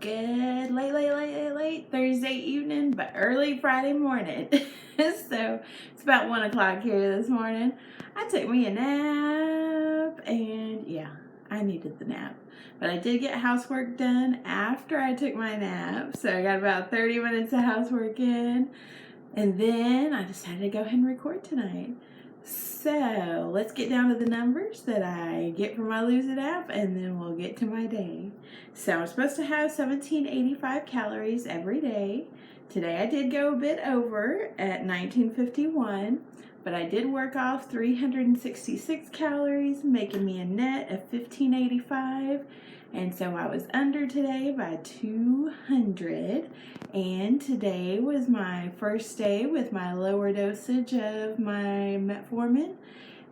good late Thursday evening, but early Friday morning. So it's about 1 o'clock here this morning. I took me a nap, and yeah, I needed the nap. But I did get housework done after I took my nap, so I got about 30 minutes of housework in, and then I decided to go ahead and record tonight. So let's get down to the numbers that I get from my Lose It app, and then we'll get to my day. So I'm supposed to have 1785 calories every day. Today I did go a bit over at 1951, but I did work off 366 calories, making me a net of 1585. And so I was under today by 200, and today was my first day with my lower dosage of my metformin,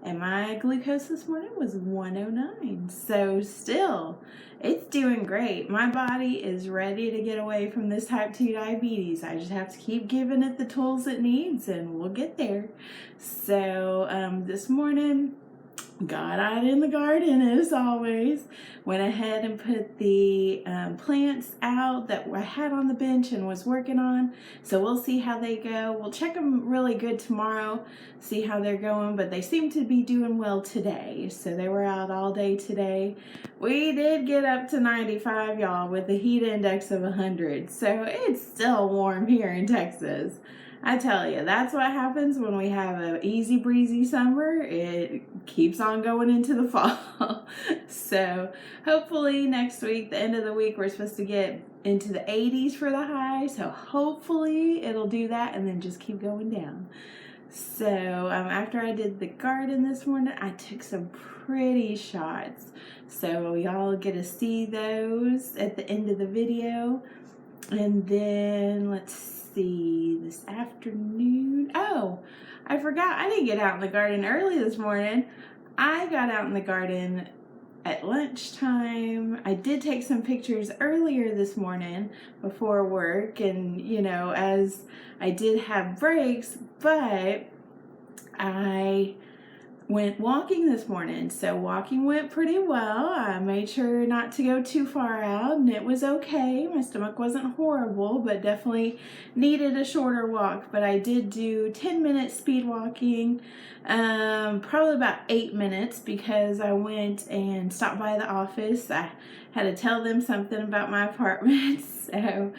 and my glucose this morning was 109. So still, it's doing great. My body is ready to get away from this type 2 diabetes. I just have to keep giving it the tools it needs, and we'll get there. So this morning, got out in the garden as always. Went ahead and put the plants out that I had on the bench and was working on. So we'll see how they go. We'll check them really good tomorrow, see how they're going, but they seem to be doing well today. So they were out all day today. We did get up to 95, y'all, with a heat index of 100. So it's still warm here in Texas. I tell you, that's what happens when we have an easy breezy summer. It keeps on going into the fall. So hopefully next week, the end of the week, we're supposed to get into the 80s for the high. So hopefully it'll do that and then just keep going down. So after I did the garden this morning, I took some pretty shots. So y'all get to see those at the end of the video. And then let's see, this afternoon, oh, I forgot, I didn't get out in the garden early this morning. I got out in the garden at lunchtime. I did take some pictures earlier this morning before work, and you know, as I did have breaks, but I went walking this morning. So walking went pretty well. I made sure not to go too far out, and it was okay. My stomach wasn't horrible, but definitely needed a shorter walk. But I did do 10 minutes speed walking, probably about 8 minutes, because I went and stopped by the office. I had to tell them something about my apartment, so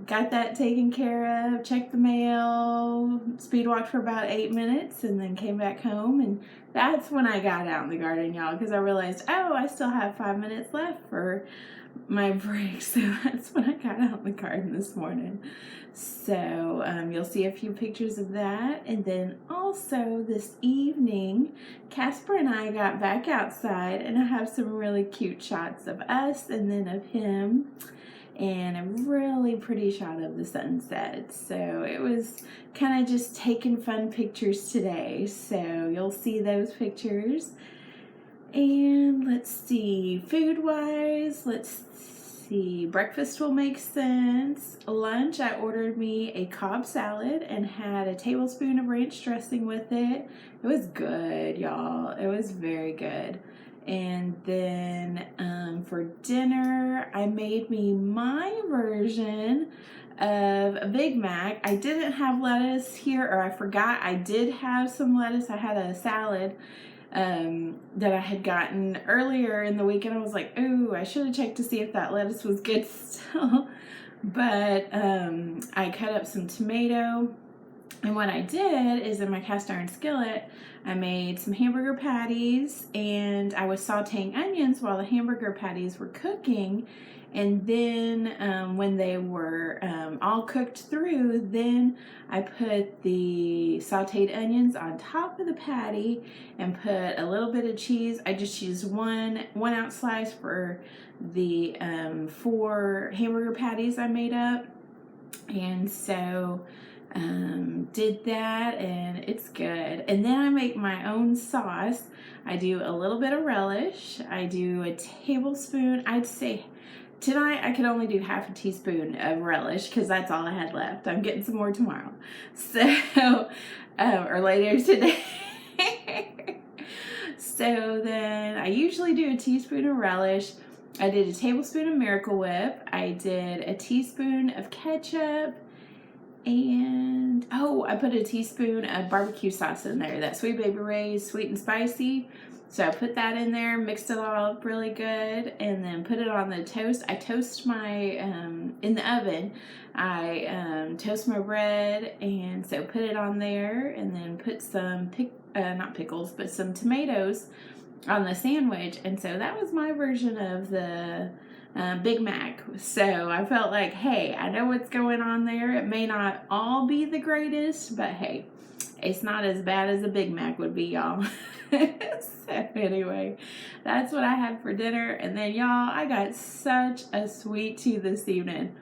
got that taken care of, checked the mail, speed walked for about 8 minutes, and then came back home. And that's when I got out in the garden, y'all, because I realized, oh, I still have 5 minutes left for my break. So that's when I got out in the garden this morning. So you'll see a few pictures of that. And then also this evening, Casper and I got back outside, and I have some really cute shots of us and then of him, and a really pretty shot of the sunset. So it was kind of just taking fun pictures today. So you'll see those pictures. And let's see, food-wise, let's see, breakfast will make sense. Lunch, I ordered me a Cobb salad and had a tablespoon of ranch dressing with it. It was good, y'all. It was very good. And then for dinner, I made me my version of a Big Mac. I didn't have lettuce here, or I forgot I did have some lettuce. I had a salad that I had gotten earlier in the week, and I was like, ooh, I should have checked to see if that lettuce was good still. But I cut up some tomato. And what I did is, in my cast iron skillet, I made some hamburger patties, and I was sauteing onions while the hamburger patties were cooking. And then when they were all cooked through, then I put the sauteed onions on top of the patty and put a little bit of cheese. I just used one ounce slice for the 4 hamburger patties I made up. And so did that, and it's good. And then I make my own sauce. I do a little bit of relish. I do a tablespoon. I'd say tonight I could only do half a teaspoon of relish because that's all I had left. I'm getting some more tomorrow. So, or later today. So then I usually do a teaspoon of relish. I did a tablespoon of Miracle Whip. I did a teaspoon of ketchup. And, oh, I put a teaspoon of barbecue sauce in there. That Sweet Baby Ray's sweet and spicy. So I put that in there, mixed it all up really good, and then put it on the toast. I toast my, in the oven, I toast my bread, and so put it on there, and then put some, not pickles, but some tomatoes on the sandwich. And so that was my version of the Big Mac. So I felt like, hey, I know what's going on there. It may not all be the greatest, but hey, it's not as bad as a Big Mac would be, y'all. So anyway, that's what I had for dinner. And then, y'all, I got such a sweet tooth this evening.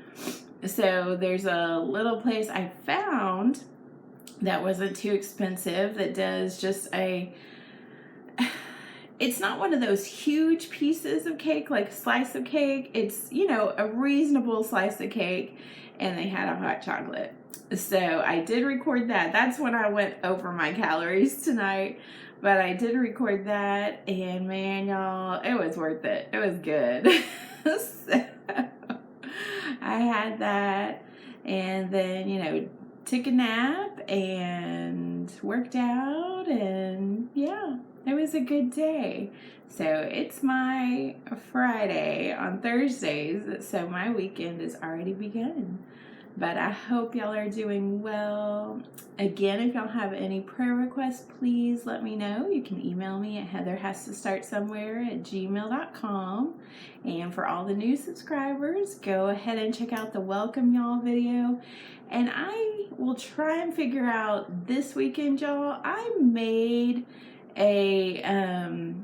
So there's a little place I found that wasn't too expensive that does just it's not one of those huge pieces of cake, like a slice of cake. It's, you know, a reasonable slice of cake, and they had a hot chocolate. So I did record that. That's when I went over my calories tonight, but I did record that, and man, y'all, it was worth it. It was good. So I had that, and then, you know, took a nap and worked out, and yeah, it was a good day. So it's my Friday on Thursdays, so my weekend is already begun. But I hope y'all are doing well. Again, if y'all have any prayer requests, please let me know. You can email me at heatherhastostartsomewhere@gmail.com. And for all the new subscribers, go ahead and check out the Welcome Y'all video. And I will try and figure out this weekend, y'all. I made another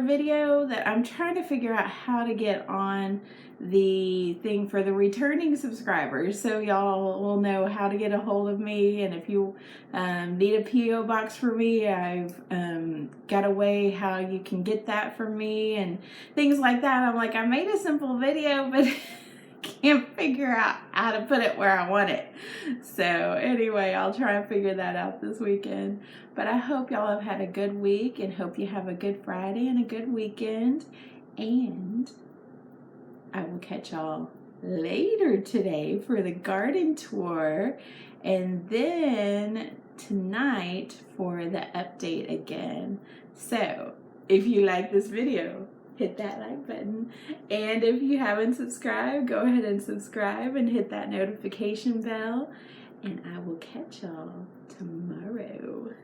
video that I'm trying to figure out how to get on the thing for the returning subscribers, so y'all will know how to get a hold of me. And if you need a P.O. box for me, I've got a way how you can get that for me and things like that. I'm like, I made a simple video, but can't figure out how to put it where I want it. So anyway, I'll try and figure that out this weekend. But I hope y'all have had a good week, and hope you have a good Friday and a good weekend. And I will catch y'all later today for the garden tour, and then tonight for the update again. So if you like this video, hit that like button, and if you haven't subscribed, go ahead and subscribe and hit that notification bell, and I will catch y'all tomorrow.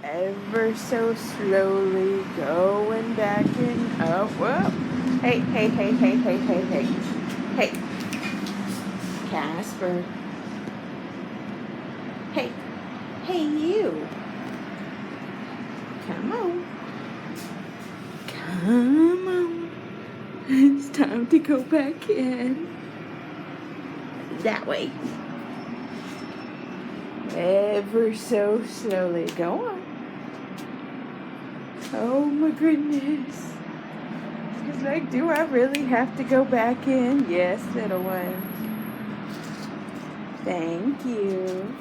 Ever so slowly going back in. Oh, whoa. Hey. Hey, Casper. Hey, you. Come on. It's time to go back in. That way. Ever so slowly. Go on. Oh my goodness. It's like, do I really have to go back in? Yes, little one. Thank you.